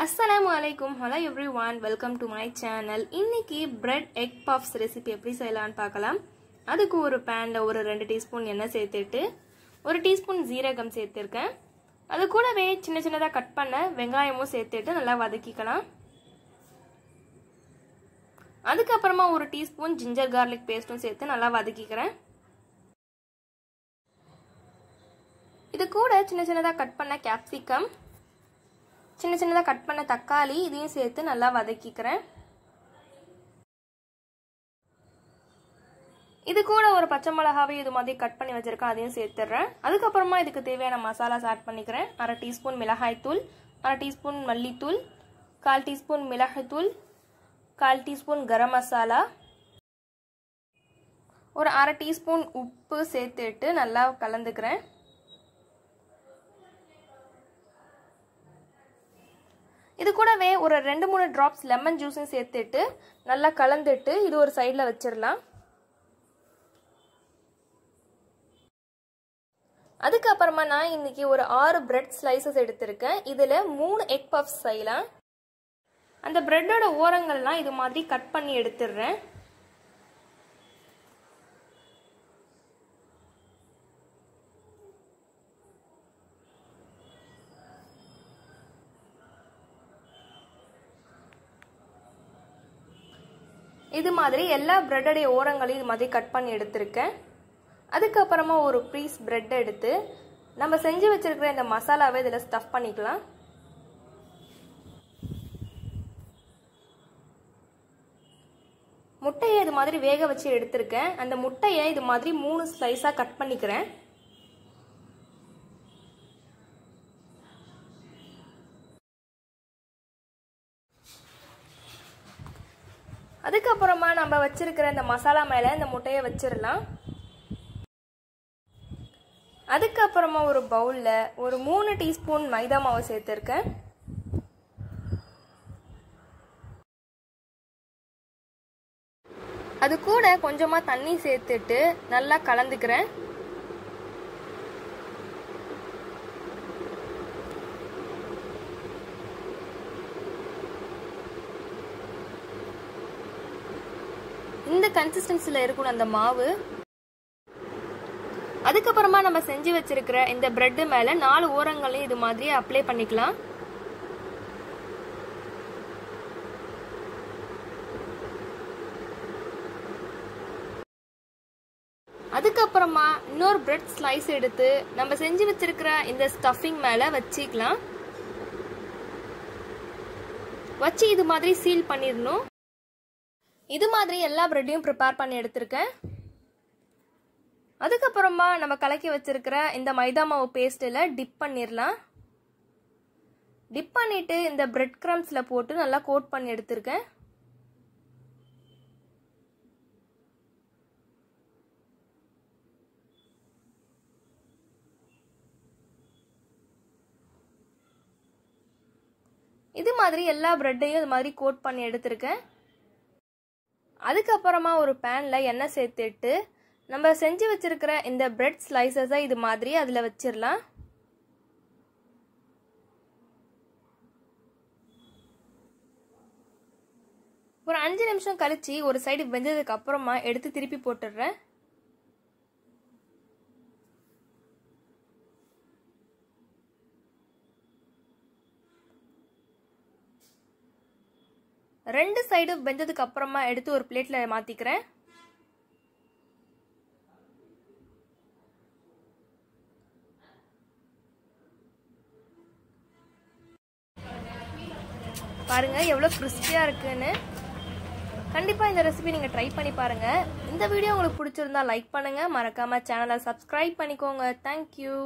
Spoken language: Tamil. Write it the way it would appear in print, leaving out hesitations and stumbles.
Assalamualaikum. Hello everyone. Welcome to my channel. இன்னைக்கு bread egg puffs recipe எப்படி செய்யலாம்னு பார்க்கலாம். அதுக்கு ஒரு panல ஒரு 2 டீஸ்பூன் எண்ணெய் சேர்த்துட்டு 1 டீஸ்பூன் ஜீரகம் சேர்த்திருக்கேன். அது கூடவே சின்ன சின்னதா கட் பண்ண வெங்காயமும் சேர்த்துட்டு நல்லா வதக்கிக்கலாம். அதுக்கு அப்புறமா 1 டீஸ்பூன் ginger garlic paste-ம் சேர்த்து நல்லா வதக்கிக்கிறேன். இது கூட சின்ன சின்னதா கட் பண்ண capsicum சின்ன சின்னதா கட் பண்ண தக்காளி இதையும் சேர்த்து நல்லா வதக்கிக்கிறேன். இது கூட ஒரு பச்சை மிளகாவை இது மாதிரி கட் பண்ணி வச்சிருக்கேன் அதையும் சேர்த்துறேன். அதுக்கு அப்புறமா இதுக்கு தேவையான மசாலாஸ் ஆட் பண்ணிக்கிறேன். 1/2 டீஸ்பூன் மிளகாய் தூள், 1/2 டீஸ்பூன் மல்லித்தூள், 1/4 டீஸ்பூன் மிளகாய் தூள், 1/4 டீஸ்பூன் கரம் மசாலா, ஒரு 1/2 டீஸ்பூன் உப்பு சேர்த்துட்டு நல்லா கலந்துக்கிறேன். இது கூடவே ஒரு 2-3 drops லெமன் ஜூஸும் சேர்த்துட்டு நல்லா கலந்துட்டு இது ஒரு சைடுல வச்சிரலாம். அதுக்கு அப்புறமா நான் இன்னைக்கு ஒரு 6 பிரெட் ஸ்லைசஸ் எடுத்திருக்கேன். இதுல 3 எக் பஃப்ஸ் செய்யலாம். அந்த பிரெட்டோட ஓரங்கள்லாம் இது மாதிரி கட் பண்ணி எடுத்துடுறேன். இது மாதிரி எல்லா பிரெட்டோட ஓரங்களையும் இது மாதிரி கட் பண்ணி எடுத்திருக்கேன். அதுக்கு அப்புறமா ஒரு பீஸ் பிரெட் எடுத்து நம்ம செஞ்சு வச்சிருக்கிற இந்த மசாலாவை இதில் ஸ்டஃப் பண்ணிக்கலாம். முட்டையை இது மாதிரி வேக வச்சு எடுத்திருக்கேன். அந்த முட்டையை இது மாதிரி 3 ஸ்லைஸா கட் பண்ணிக்கிறேன். அதுக்கப்புறமா நம்ம வச்சிருக்கிற இந்த மசாலா மேல இந்த முட்டையை வச்சிடலாம். அதுக்கப்புறமா ஒரு பவுல்ல ஒரு 3 டீஸ்பூன் மைதா மாவு சேர்த்திருக்கேன். அது கூட கொஞ்சமா தண்ணி சேர்த்துட்டு நல்லா கலந்துக்கிறேன். இந்த கன்சிஸ்டன்சில இருக்கணும் அந்த மாவு. அதுக்கப்புறமா நம்ம செஞ்சு வச்சிருக்கிற இந்த பிரெட் மேல 4 ஓரங்களையும் இது மாதிரி அப்ளை பண்ணிக்கலாம். அதுக்கப்புறமா இன்னொரு பிரெட் ஸ்லைஸ் எடுத்து நம்ம செஞ்சு வச்சிருக்கிற இந்த ஸ்டஃபிங் மேல வச்சிக்கலாம். வச்சு இது மாதிரி சீல் பண்ணிடணும். இது மாதிரி எல்லா பிரெட்டையும் ப்ரிப்பேர் பண்ணி எடுத்திருக்கேன். அதுக்கப்புறமா நம்ம கலக்கி வச்சிருக்கிற இந்த மைதா மாவு பேஸ்ட்ல டிப் பண்ணிடலாம். டிப் பண்ணிட்டு இந்த பிரெட் கிரம்ஸ்ல போட்டு நல்லா கோட் பண்ணி எடுத்திருக்கேன். இது மாதிரி எல்லா பிரெட்டையும் இது மாதிரி கோட் பண்ணி எடுத்திருக்கேன். அதுக்கப்புறமா ஒரு பேன்ல எண்ணெய் சேர்த்துட்டு நம்ம செஞ்சு வச்சிருக்கிற இந்த பிரெட் ஸ்லைசஸை இது மாதிரி அதில் வச்சிடலாம். ஒரு 5 நிமிஷம் கழிச்சு ஒரு சைடு வெந்ததுக்கு அப்புறமா எடுத்து திருப்பி போட்டுடுறேன். ரெண்டு சைடு வெந்ததுக்கு அப்புறமா எடுத்து ஒரு பிளேட்ல மாத்திக்கிறேன். பாருங்க எவ்வளவு கிறிஸ்பியா இருக்குன்னு. கண்டிப்பா இந்த ரெசிபி நீங்க ட்ரை பண்ணி பாருங்க. இந்த வீடியோ உங்களுக்கு பிடிச்சிருந்தா லைக் பண்ணுங்க, மறக்காம சேனலை சப்ஸ்கிரைப் பண்ணிக்கோங்க. தேங்க்யூ.